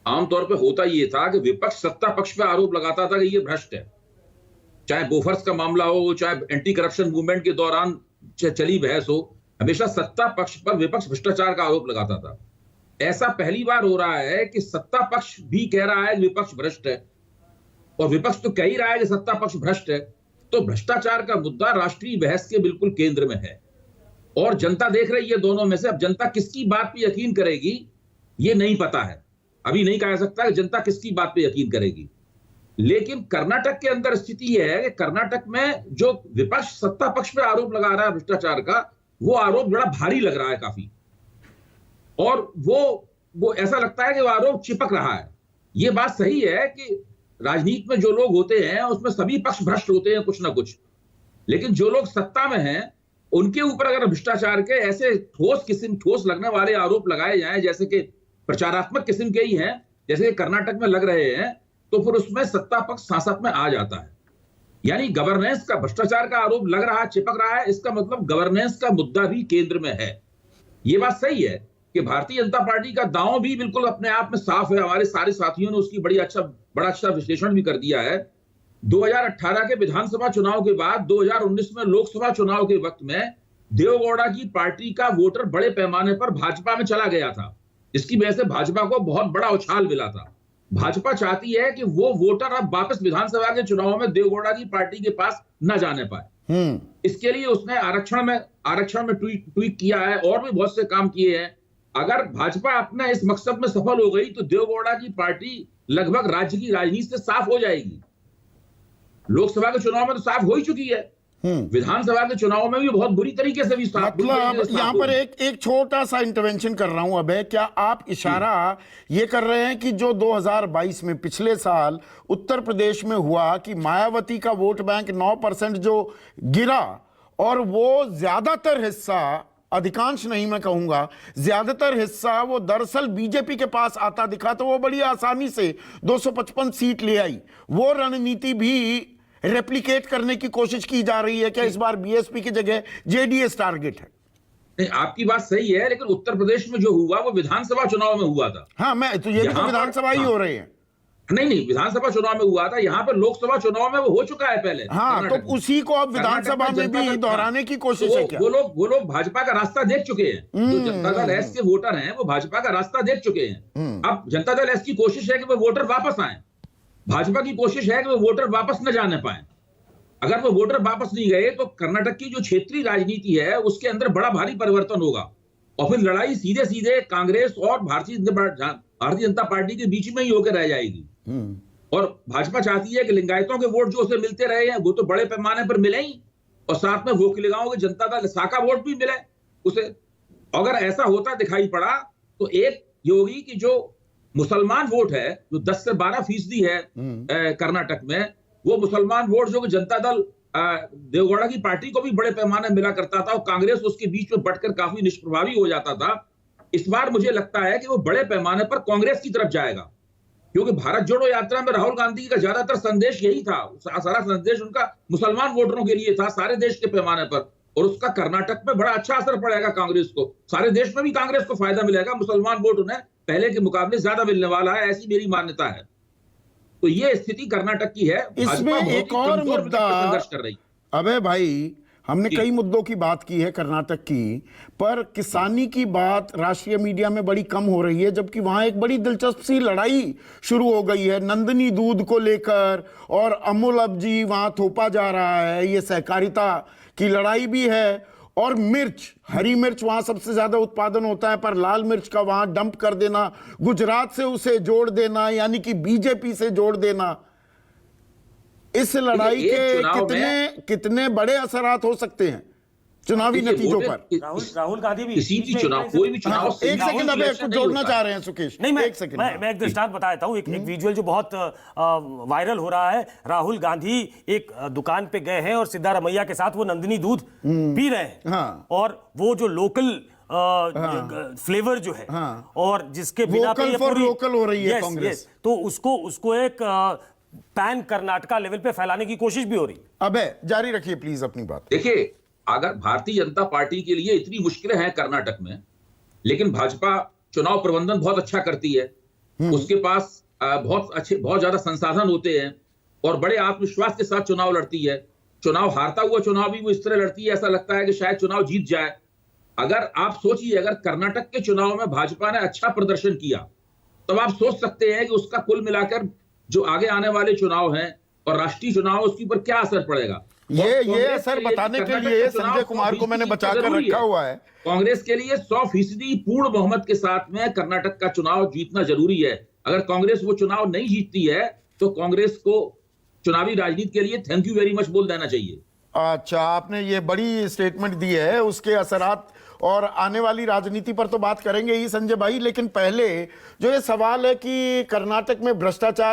आमतौर पे होता ये था कि विपक्ष सत्ता पक्ष पे आरोप लगाता था कि ये भ्रष्ट है। चाहे बोफर्स का मामला हो, चाहे एंटी करप्शन मूवमेंट के दौरान चली बहस हो, हमेशा सत्ता पक्ष पर विपक्ष भ्रष्टाचार का आरोप लगाता था। ऐसा पहली बार हो रहा है कि सत्ता पक्ष भी कह रहा है कि विपक्ष भ्रष्ट है, और विपक्ष तो कह ही रहा है कि सत्ता पक्ष भ्रष्ट है। तो भ्रष्टाचार का मुद्दा राष्ट्रीय बहस के बिल्कुल केंद्र में है, और जनता देख रही है दोनों में से। अब जनता किसकी बात पे यकीन करेगी ये नहीं पता है, अभी नहीं कहा जा सकता कि जनता किसकी बात पे यकीन करेगी। लेकिन कर्नाटक के अंदर स्थिति यह है कि कर्नाटक में जो विपक्ष सत्ता पक्ष पे आरोप लगा रहा है भ्रष्टाचार का, वो आरोप बड़ा भारी लग रहा है काफी, और वो ऐसा लगता है कि वो आरोप चिपक रहा है। ये बात सही है कि राजनीति में जो लोग होते हैं उसमें सभी पक्ष भ्रष्ट होते हैं कुछ ना कुछ, लेकिन जो लोग सत्ता में हैं उनके ऊपर अगर भ्रष्टाचार के ऐसे ठोस लगने वाले आरोप लगाए जाएं, जैसे कि प्रचारात्मक किस्म के ही हैं, जैसे कि कर्नाटक में लग रहे हैं, तो फिर उसमें सत्ता पक्ष सांसद में आ जाता है। यानी गवर्नेंस का भ्रष्टाचार का आरोप लग रहा है, चिपक रहा है, इसका मतलब गवर्नेंस का मुद्दा भी केंद्र में है। ये बात सही है कि भारतीय जनता पार्टी का दांव भी बिल्कुल अपने आप में साफ है। हमारे सारे साथियों ने उसकी बड़ा अच्छा विश्लेषण भी कर दिया है। 2018 के विधानसभा चुनाव के बाद 2019 में लोकसभा चुनाव के वक्त में देवेगौड़ा की पार्टी का वोटर बड़े पैमाने पर भाजपा में चला गया था, जिसकी वजह से भाजपा को बहुत बड़ा उछाल मिला था। भाजपा चाहती है कि वो वोटर अब वापस विधानसभा के चुनाव में देवेगौड़ा की पार्टी के पास न जाने पाए। इसके लिए उसने आरक्षण में ट्वीट किया है, और भी बहुत से काम किए हैं। अगर भाजपा अपने इस मकसद में सफल हो गई तो देवेगौड़ा की पार्टी लगभग राज्य की राजनीति से साफ हो जाएगी। लोकसभा के चुनाव में तो साफ हो ही चुकी है, विधानसभा के चुनाव में भी बहुत बुरी तरीके से भी साफ। मतलब यहाँ पर एक छोटा सा इंटरवेंशन कर रहा हूं। अबे, क्या आप इशारा ये कर रहे हैं कि जो 2022 में पिछले साल उत्तर प्रदेश में हुआ कि मायावती का वोट बैंक 9% जो गिरा, और वो ज्यादातर हिस्सा, अधिकांश नहीं मैं कहूंगा, ज्यादातर हिस्सा वो दरअसल बीजेपी के पास आता दिखा, तो वो बड़ी आसानी से 255 सीट ले आई। वो रणनीति भी रेप्लिकेट करने की कोशिश की जा रही है क्या इस बार बीएसपी की जगह जेडीएस टारगेट है? नहीं, आपकी बात सही है, लेकिन उत्तर प्रदेश में जो हुआ वो विधानसभा चुनाव में हुआ था। हाँ, मैं तो ये भी तो विधानसभा ही हो रहे हैं। नहीं, विधानसभा चुनाव में हुआ था। यहाँ पर लोकसभा चुनाव में वो हो चुका है पहले। हाँ, तो उसी को अब विधानसभा में भी दोहराने की कोशिश है क्या? वो लोग भाजपा का रास्ता देख चुके हैं। जो जनता दल एस के वोटर हैं वो भाजपा का रास्ता देख चुके हैं। अब जनता दल एस की कोशिश है कि वो वोटर वापस आए, भाजपा की कोशिश है कि वो वोटर वापस न जाने पाए। अगर वो वोटर वापस नहीं गए तो कर्नाटक की जो क्षेत्रीय राजनीति है उसके अंदर बड़ा भारी परिवर्तन होगा, और फिर लड़ाई सीधे सीधे कांग्रेस और भारतीय जनता पार्टी के बीच में ही होकर रह जाएगी। और भाजपा चाहती है कि लिंगायतों के वोट जो उसे मिलते रहे हैं वो तो बड़े पैमाने पर मिले ही, और साथ में वोकलिगाओं के जनता दल साका वोट भी मिले उसे। अगर ऐसा होता दिखाई पड़ा तो एक योगी की जो मुसलमान वोट है, जो 10 से 12% है कर्नाटक में, वो मुसलमान वोट जो कि जनता दल देवेगौड़ा की पार्टी को भी बड़े पैमाने मिला करता था, और कांग्रेस उसके बीच में बटकर काफी निष्प्रभावी हो जाता था। इस बार मुझे लगता है कि वो बड़े पैमाने पर कांग्रेस की तरफ जाएगा, क्योंकि भारत जोड़ो यात्रा में राहुल गांधी का ज्यादातर संदेश यही था, सारा संदेश उनका मुसलमान वोटरों के लिए था सारे देश के पैमाने पर, और उसका कर्नाटक में बड़ा अच्छा असर पड़ेगा कांग्रेस को। सारे देश में भी कांग्रेस को फायदा मिलेगा, मुसलमान वोट उन्हें पहले के मुकाबले ज्यादा मिलने वाला है, ऐसी मेरी मान्यता है। तो ये स्थिति कर्नाटक की है। इसमें एक और मुद्दा संघर्ष कर रही। अबे भाई, हमने कई मुद्दों की बात की है कर्नाटक की, पर किसानी की बात राष्ट्रीय मीडिया में बड़ी कम हो रही है, जबकि वहां एक बड़ी दिलचस्प सी लड़ाई शुरू हो गई है नंदिनी दूध को लेकर, और अमूल अब जी वहां थोपा जा रहा है। ये सहकारिता की लड़ाई भी है, और मिर्च, हरी मिर्च वहां सबसे ज्यादा उत्पादन होता है, पर लाल मिर्च का वहां डंप कर देना, गुजरात से उसे जोड़ देना, यानी कि बीजेपी से जोड़ देना, इस लड़ाई के कितने बड़े असरात हो सकते हैं चुनावी नतीजों पर? राहुल गांधी भी किसी भी चुनाव, कोई भी चुनाव। एक सेकंड, अबे कुछ जोड़ना चाह रहे हैं सुकेश? नहीं, मैं एक दृष्टांत बताता हूं, एक विजुअल जो बहुत वायरल हो रहा है। राहुल गांधी एक दुकान पे गए हैं और सिद्धारमैया के साथ वो नंदिनी दूध पी रहे हैं, और वो जो लोकल फ्लेवर जो है, और जिसके बिना पे लोकल हो रही है कांग्रेस, तो उसको एक पैन कर्नाटका लेवल पे फैलाने की कोशिश भी हो रही। अबे जारी रखिए प्लीज अपनी बात। देखिए, अगर भारतीय जनता पार्टी के लिए इतनी मुश्किलें हैं कर्नाटक में, लेकिन भाजपा चुनाव प्रबंधन बहुत अच्छा करती है। उसके पास बहुत ज्यादा संसाधन होते हैं और बड़े आत्मविश्वास के साथ चुनाव लड़ती है। चुनाव हारता हुआ चुनाव भी वो इस तरह लड़ती है, ऐसा लगता है कि शायद चुनाव जीत जाए। अगर आप सोचिए, अगर कर्नाटक के चुनाव में भाजपा ने अच्छा प्रदर्शन किया, तब आप सोच सकते हैं कि उसका कुल मिलाकर जो आगे आने वाले चुनाव हैं और राष्ट्रीय चुनाव, उसके ऊपर क्या असर पड़ेगा। ये असर बताने के लिए संजय कुमार को मैंने बचाकर रखा हुआ है। कांग्रेस के लिए 100% पूर्ण बहुमत के साथ में कर्नाटक का चुनाव जीतना जरूरी है। अगर कांग्रेस वो चुनाव नहीं जीतती है तो कांग्रेस को चुनावी राजनीति के लिए थैंक यू वेरी मच बोल देना चाहिए। अच्छा, आपने ये बड़ी स्टेटमेंट दी है, उसके असरात और आने वाली राजनीति पर तो बात करेंगे ही संजय भाई, लेकिन पहले जो ये सवाल है कि कर्नाटक में भ्रष्टाचार